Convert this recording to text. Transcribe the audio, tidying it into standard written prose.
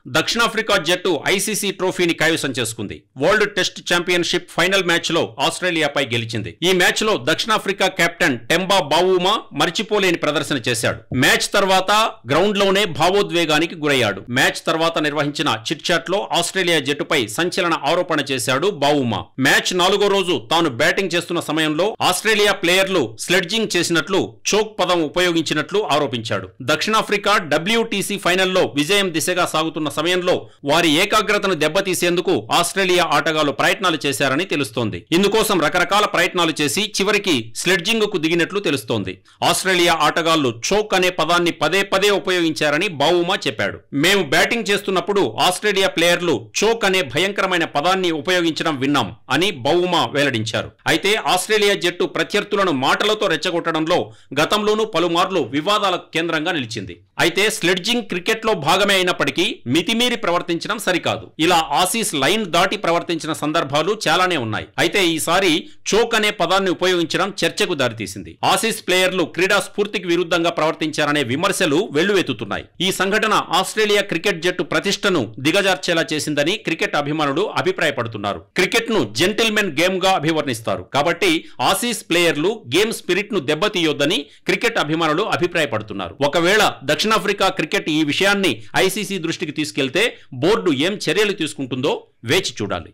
దక్షిణాఫ్రికా జట్టు ఐసీసీ ట్రోఫీని కైవసం చేసుకుంది. World test championship final match లో ఆస్ట్రేలియాపై గెలిచింది. ఈ మ్యాచ్ లో దక్షిణాఫ్రికా కెప్టెన్ టెంబా బావుమా మరిచిపోలేని ప్రదర్శన చేశాడు. మ్యాచ్ తర్వాత గ్రౌండ్ లోనే భావోద్వేగానికి గురయ్యాడు. మ్యాచ్ తర్వాత నిర్వహించిన చిట్ చాట్ లో ఆస్ట్రేలియా జట్టుపై సంచలన ఆరోపణ చేశాడు బావుమా. మ్యాచ్ 4వ రోజు తాను బ్యాటింగ్ చేస్తున్న సమయంలో ఆస్ట్రేలియా ప్లేయర్లు స్లెడ్జింగ్ చేసినట్లు, చోక్ పదం ఉపయోగించినట్లు ఆరోపించాడు. దక్షిణాఫ్రికా WTC ఫైనల్లో విజయం దిశగా సాగుతున్న సమయంలో వారి ఏకాగ్రతను దెబ్బతీసేందుకు ఆస్ట్రేలియా ఆటగాళ్లు ప్రయత్నాలు చేశారని తెలుస్తోంది. ఇందుకోసం రకరకాల ప్రయత్నాలు చేసి చివరికి స్లెడ్జింగ్ కు దిగినట్లు తెలుస్తోంది. ఆస్ట్రేలియా ఆటగాళ్లు చోక్ అనే పదాన్ని పదే పదే ఉపయోగించారని బావుమా చెప్పాడు. మేము బ్యాటింగ్ చేస్తున్నప్పుడు ఆస్ట్రేలియా ప్లేయర్లు చోక్ అనే భయంకరమైన పదాన్ని ఉపయోగించడం విన్నాం అని బావుమా వెల్లడించారు. అయితే ఆస్ట్రేలియా జట్టు ప్రత్యర్థులను మాటలతో రెచ్చగొట్టడంలో గతంలోనూ పలుమార్లు వివాదాల కేంద్రంగా నిలిచింది. అయితే స్లెడ్జింగ్ క్రికెట్ లో భాగమే అయినప్పటికీ మితిమీరి ప్రవర్తించడం సరికాదు. ఇలా ఆసీస్ లైన్ దాటి ప్రవర్తించిన సందర్భాలు చాలానే ఉన్నాయి. అయితే ఈసారి చోక్ అనే పదాన్ని ఉపయోగించడం చర్చకు దారితీసింది. ఆసీస్ ప్లేయర్లు క్రీడా స్ఫూర్తికి విరుద్ధంగా ప్రవర్తించారనే విమర్శలు వెల్లువెత్తుతున్నాయి. ఈ సంఘటన ఆస్ట్రేలియా క్రికెట్ జట్టు ప్రతిష్టను దిగజార్చేలా చేసిందని క్రికెట్ అభిమానులు అభిప్రాయపడుతున్నారు. క్రికెట్ ను జెంటిల్మెన్ గేమ్ గా అభివర్ణిస్తారు. కాబట్టి ఆసీస్ ప్లేయర్లు గేమ్ స్పిరిట్ ను దెబ్బతీయొద్దని క్రికెట్ అభిమానులు అభిప్రాయపడుతున్నారు. ఒకవేళ దక్షిణాఫ్రికా క్రికెట్ ఈ విషయాన్ని ఐసీసీ దృష్టికి తీసుకెళ్తే బోర్డు ఏం చర్యలు తీసుకుంటుందో వేచి చూడాలి.